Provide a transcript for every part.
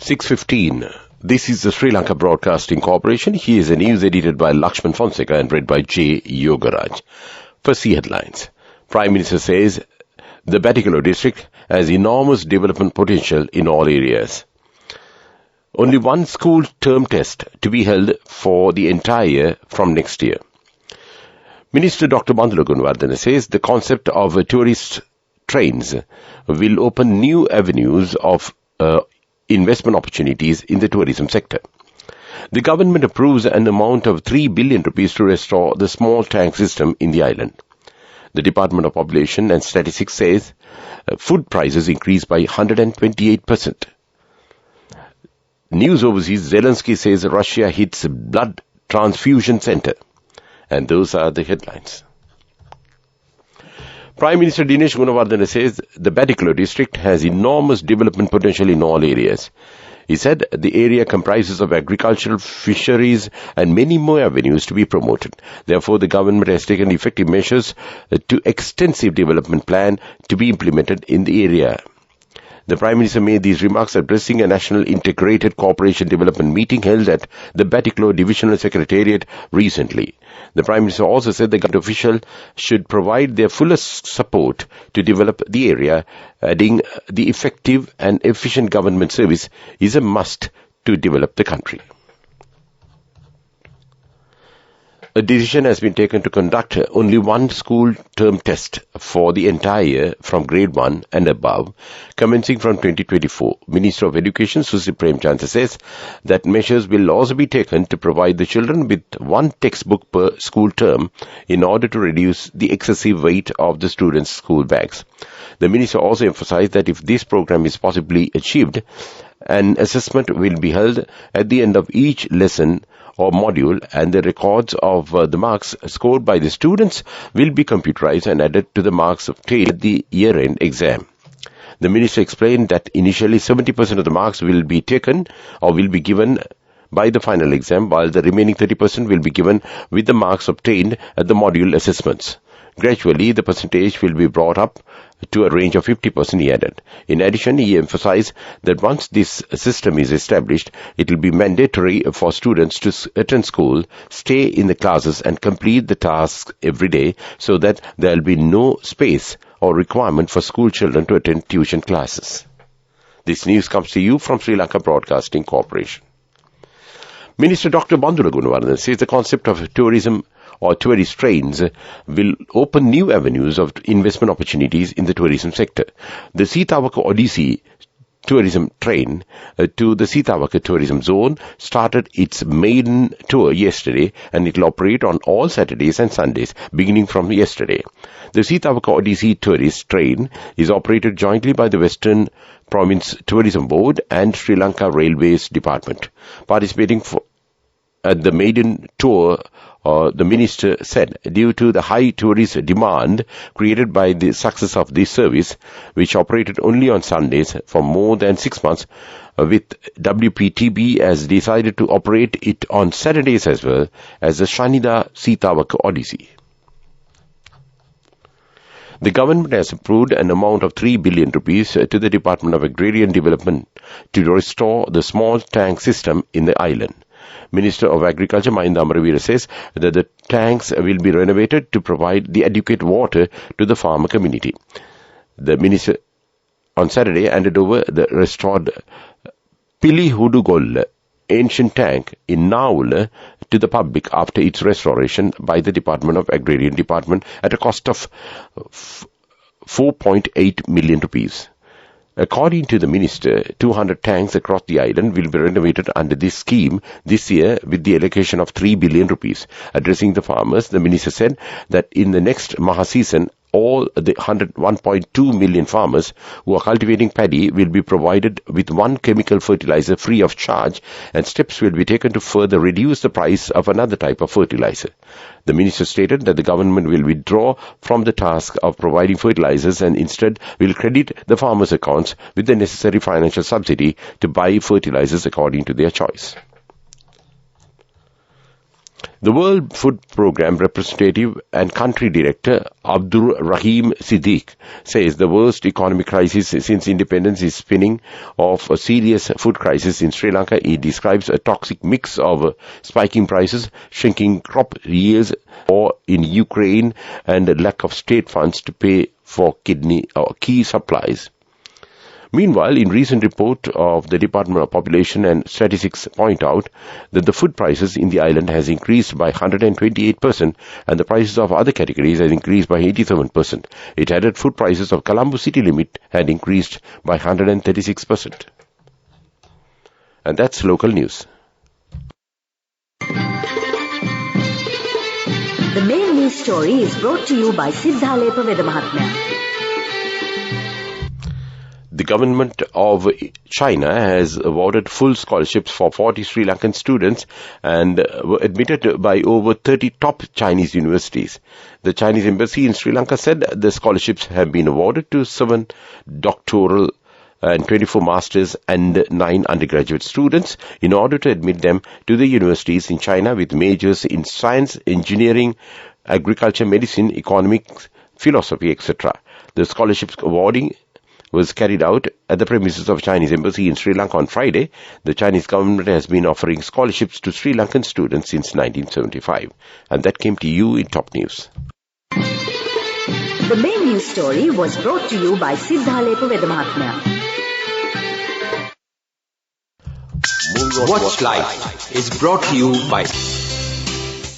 6:15. This is the Sri Lanka Broadcasting Corporation. Here is a news edited by Lakshman Fonseca and read by J. Yogaraj. First, the headlines. Prime Minister says the Batticaloa district has enormous development potential in all areas. Only one school term test to be held for the entire year from next year. Minister Dr. Bandula Gunawardena says the concept of tourist trains will open new avenues of investment opportunities in the tourism sector. The government approves an amount of 3 billion rupees to restore the small tank system in the island. The Department of Population and Statistics says food prices increased by 128%. News overseas, Zelensky says Russia hits blood transfusion center. And those are the headlines. Prime Minister Dinesh Gunawardena says the Batticaloa district has enormous development potential in all areas. He said the area comprises of agricultural, fisheries and many more avenues to be promoted. Therefore, the government has taken effective measures to extensive development plan to be implemented in the area. The Prime Minister made these remarks addressing a National Integrated Cooperation Development meeting held at the Batticaloa Divisional Secretariat recently. The Prime Minister also said the government official should provide their fullest support to develop the area, adding the effective and efficient government service is a must to develop the country. A decision has been taken to conduct only one school term test for the entire year from grade 1 and above, commencing from 2024. Minister of Education Susi Premchandra says that measures will also be taken to provide the children with one textbook per school term in order to reduce the excessive weight of the students' school bags. The minister also emphasized that if this program is possibly achieved, an assessment will be held at the end of each lesson or module, and the records of the marks scored by the students will be computerized and added to the marks obtained at the year-end exam. The minister explained that initially 70% of the marks will be taken or will be given by the final exam, while the remaining 30% will be given with the marks obtained at the module assessments. Gradually, the percentage will be brought up to a range of 50%, he added. In addition, he emphasized that once this system is established, it will be mandatory for students to attend school, stay in the classes and complete the tasks every day so that there will be no space or requirement for school children to attend tuition classes. This news comes to you from Sri Lanka Broadcasting Corporation. Minister Dr. Bandula Gunawardena says the concept of tourism or tourist trains will open new avenues of investment opportunities in the tourism sector. The Sitawaka Odyssey tourism train to the Sitawaka tourism zone started its maiden tour yesterday, and it will operate on all Saturdays and Sundays beginning from yesterday. The Sitawaka Odyssey tourist train is operated jointly by the Western Province Tourism Board and Sri Lanka Railways Department. Participating at the maiden tour, the minister said, due to the high tourist demand created by the success of this service, which operated only on Sundays for more than 6 months, with WPTB has decided to operate it on Saturdays as well as the Shanida Sitawaka Odyssey. The government has approved an amount of 3 billion rupees to the Department of Agrarian Development to restore the small tank system in the island. Minister of Agriculture Mahinda Amaravira says that the tanks will be renovated to provide the adequate water to the farmer community. The minister on Saturday handed over the restored Pilihudugolla ancient tank in Naula to the public after its restoration by the Department of Agrarian Department at a cost of 4.8 million rupees. According to the minister, 200 tanks across the island will be renovated under this scheme this year with the allocation of 3 billion rupees. Addressing the farmers, the minister said that in the next Maha season, all the 1.2 million farmers who are cultivating paddy will be provided with one chemical fertilizer free of charge, and steps will be taken to further reduce the price of another type of fertilizer. The minister stated that the government will withdraw from the task of providing fertilizers and instead will credit the farmers' accounts with the necessary financial subsidy to buy fertilizers according to their choice. The World Food Programme representative and country director Abdur Rahim Siddiq says the worst economic crisis since independence is spinning off a serious food crisis in Sri Lanka. He describes a toxic mix of spiking prices, shrinking crop yields, war in Ukraine, and lack of state funds to pay for key supplies. Meanwhile, in recent report of the Department of Population and Statistics point out that the food prices in the island has increased by 128% and the prices of other categories has increased by 87%. It added food prices of Colombo city limit had increased by 136%. And that's local news. The main news story is brought to you by Siddhalepa Vedamahatmya. The government of China has awarded full scholarships for 40 Sri Lankan students and were admitted by over 30 top Chinese universities. The Chinese embassy in Sri Lanka said the scholarships have been awarded to 7 doctoral and 24 masters and 9 undergraduate students in order to admit them to the universities in China with majors in science, engineering, agriculture, medicine, economics, philosophy, etc. The scholarships awarding was carried out at the premises of Chinese Embassy in Sri Lanka on Friday. The Chinese government has been offering scholarships to Sri Lankan students since 1975. And that came to you in Top News. The main news story was brought to you by Siddhalepa Vedamahatmya. Watch Life is brought to you by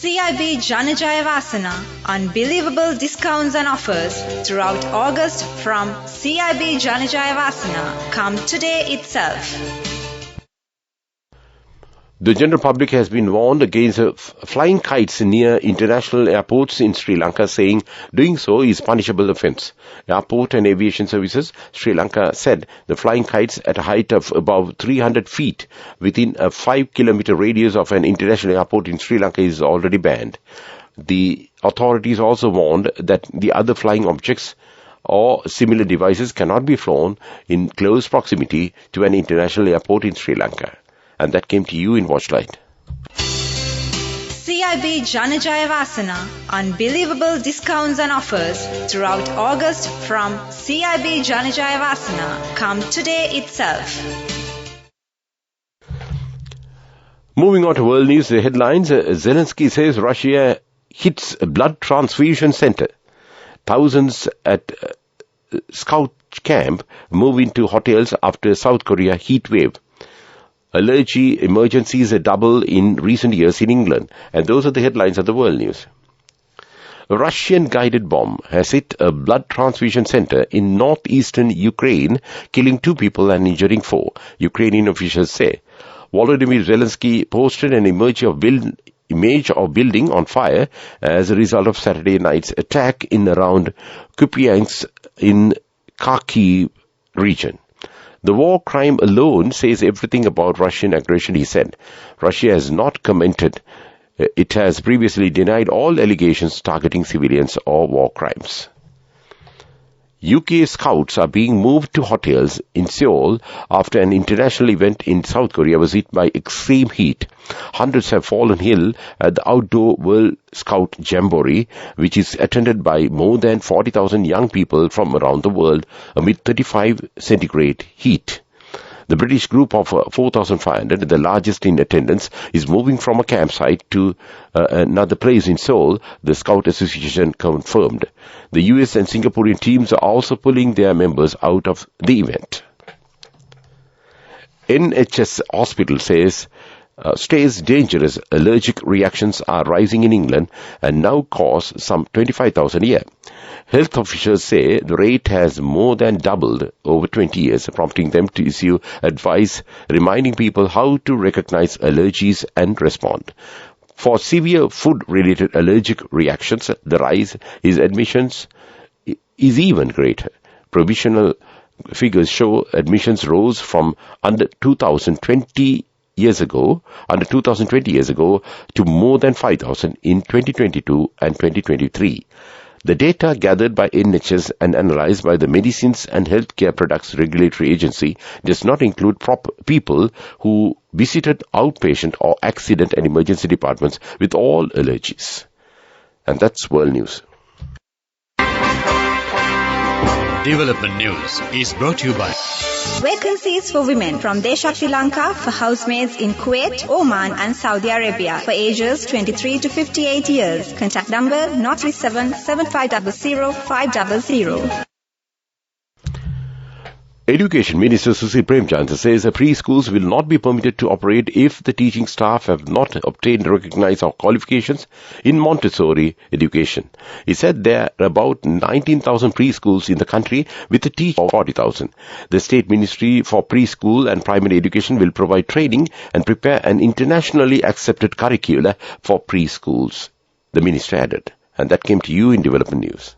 CIB Janajaya Vasana. Unbelievable discounts and offers throughout August from CIB Janajaya Vasana. Come today itself. The general public has been warned against flying kites near international airports in Sri Lanka, saying doing so is punishable offence. Airport and Aviation Services Sri Lanka said the flying kites at a height of above 300 feet within a 5-kilometer radius of an international airport in Sri Lanka is already banned. The authorities also warned that the other flying objects or similar devices cannot be flown in close proximity to an international airport in Sri Lanka. And that came to you in Watchlight. CIB Janajaya Vasana. Unbelievable discounts and offers throughout August from CIB Janajaya Vasana. Come today itself. Moving on to world news, the headlines. Zelensky says Russia hits a blood transfusion center. Thousands at scout camp move into hotels after South Korea heat wave. Allergy emergencies double in recent years in England. And those are the headlines of the world news. A Russian-guided bomb has hit a blood transfusion center in northeastern Ukraine, killing 2 people and injuring 4, Ukrainian officials say. Volodymyr Zelensky posted an image of building on fire as a result of Saturday night's attack in around Kupiansk in Kharkiv region. The war crime alone says everything about Russian aggression, he said. Russia has not commented. It has previously denied all allegations targeting civilians or war crimes. UK scouts are being moved to hotels in Seoul after an international event in South Korea was hit by extreme heat. Hundreds have fallen ill at the outdoor World Scout Jamboree, which is attended by more than 40,000 young people from around the world amid 35 centigrade heat. The British group of 4,500, the largest in attendance, is moving from a campsite to another place in Seoul, the Scout Association confirmed. The US and Singaporean teams are also pulling their members out of the event. NHS Hospital stays dangerous allergic reactions are rising in England and now cause some 25,000 a year. Health officials say the rate has more than doubled over 20 years, prompting them to issue advice reminding people how to recognize allergies and respond. For severe food-related allergic reactions, the rise in admissions is even greater. Provisional figures show admissions rose from under 2,020 years ago to more than 5,000 in 2022 and 2023. The data gathered by NHS and analyzed by the Medicines and Healthcare Products Regulatory Agency does not include people who visited outpatient or accident and emergency departments with all allergies. And that's World News. Development News is brought to you by Vacancies for women from Deshakti Lanka for housemaids in Kuwait, Oman and Saudi Arabia for ages 23 to 58 years. Contact number 037 7500 500. Education Minister Susi Premchand says that preschools will not be permitted to operate if the teaching staff have not obtained recognized qualifications in Montessori education. He said there are about 19,000 preschools in the country with a teacher of 40,000. The State Ministry for Preschool and Primary Education will provide training and prepare an internationally accepted curricula for preschools, the minister added. And that came to you in Development News.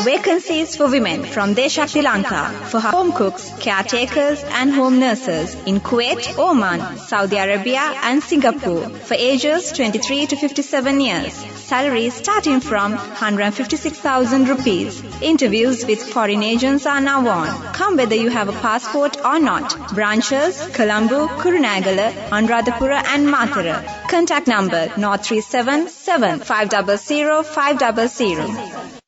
Vacancies for women from Deshakti Lanka for home cooks, caretakers and home nurses in Kuwait, Oman, Saudi Arabia and Singapore for ages 23 to 57 years. Salaries starting from 156,000 rupees. Interviews with foreign agents are now on. Come whether you have a passport or not. Branches, Colombo, Kurunagala, Anuradhapura and Matara. Contact number 037 500 500.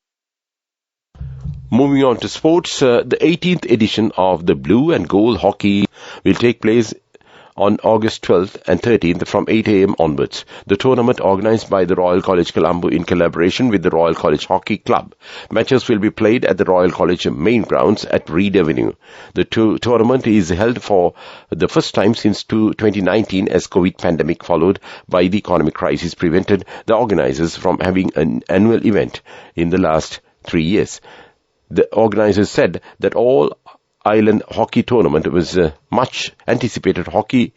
Moving on to sports, the 18th edition of the Blue and Gold Hockey will take place on August 12th and 13th from 8 a.m. onwards. The tournament organized by the Royal College Colombo in collaboration with the Royal College Hockey Club. Matches will be played at the Royal College main grounds at Reed Avenue. The tournament is held for the first time since 2019 as COVID pandemic followed by the economic crisis prevented the organizers from having an annual event in the last 3 years. The organizers said that all island hockey tournament was a much anticipated hockey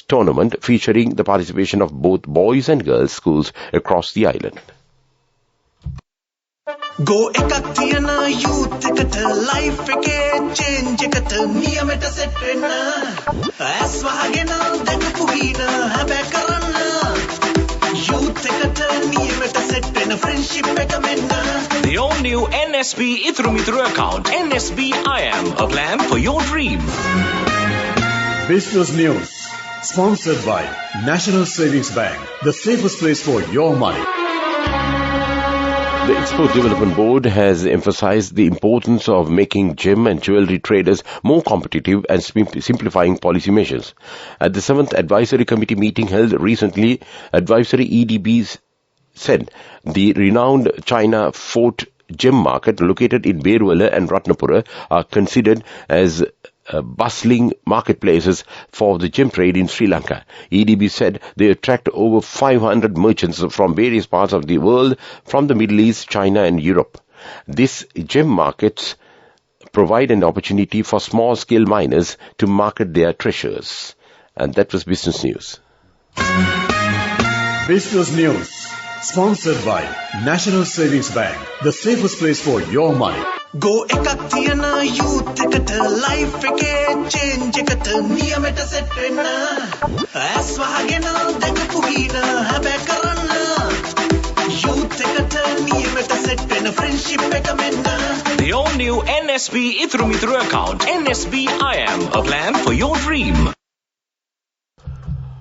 tournament featuring the participation of both boys and girls schools across the island. Go ekak thiyana youth eකට life එකේ change එකට නියමෙට set වෙන්න ඇස් වහගෙන දැකපු හීන හැබැ කරන්න youth එකට නියමෙට set වෙන friendship එක මෙන්න. The all-new NSB Ithru account, NSB IM, a plan for your dream. Business News, sponsored by National Savings Bank, the safest place for your money. The Export Development Board has emphasized the importance of making gem and jewelry traders more competitive and simplifying policy measures. At the 7th Advisory Committee meeting held recently, Advisory EDBs said the renowned China Fort gem market located in Beruwala and Ratnapura are considered as bustling marketplaces for the gem trade in Sri Lanka. EDB said they attract over 500 merchants from various parts of the world from the Middle East, China and Europe. These gem markets provide an opportunity for small-scale miners to market their treasures. And that was Business News. Business News, sponsored by National Savings Bank, the safest place for your money. Go ekak thiyana youth එකට life එකේ change එකට නියමෙට set වෙන්න ඇස් වහගෙන දැකපු හීන හැබැ කරන්න youth එකට නියමෙට set වෙන friendship එක මෙන්න. The all-new NSB Ithru account, NSB IM, a plan for your dream.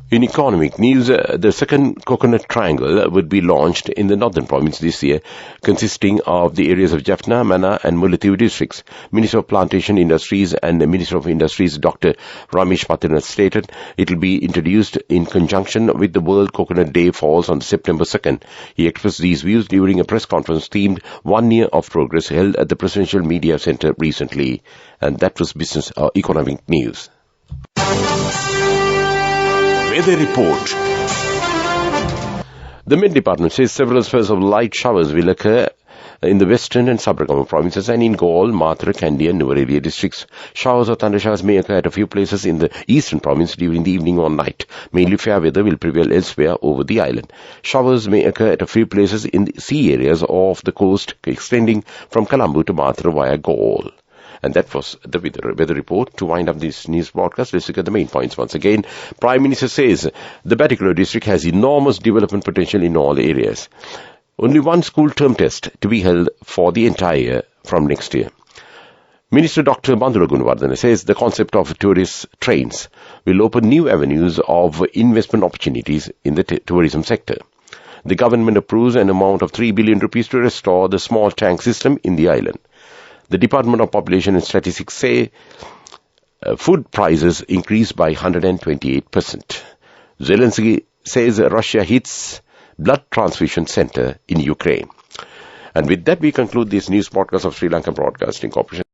In economic news, the second coconut triangle would be launched in the northern province this year, consisting of the areas of Jaffna, Mana and Mullaitivu districts. Minister of Plantation Industries and the Minister of Industries, Dr. Ramesh Patranath, stated it will be introduced in conjunction with the World Coconut Day falls on September 2nd. He expressed these views during a press conference themed 1 year of progress held at the Presidential Media Center recently. And that was business economic news. Weather report. The Met Department says several spells of light showers will occur in the western and Sabaragamu provinces and in Gaul, Matra, Kandy and Nuwara districts. Showers or thundershowers may occur at a few places in the eastern province during the evening or night. Mainly fair weather will prevail elsewhere over the island. Showers may occur at a few places in the sea areas off the coast extending from Colombo to Matra via Gaul. And that was the weather report. To wind up this news broadcast, let's look at the main points once again. Prime Minister says the Batticaloa district has enormous development potential in all areas. Only one school term test to be held for the entire year from next year. Minister Dr. Bandula Gunawardena says the concept of tourist trains will open new avenues of investment opportunities in the tourism sector. The government approves an amount of 3 billion rupees to restore the small tank system in the island. The Department of Population and Statistics say food prices increased by 128%. Zelensky says Russia hits blood transfusion center in Ukraine. And with that, we conclude this news podcast of Sri Lanka Broadcasting Corporation.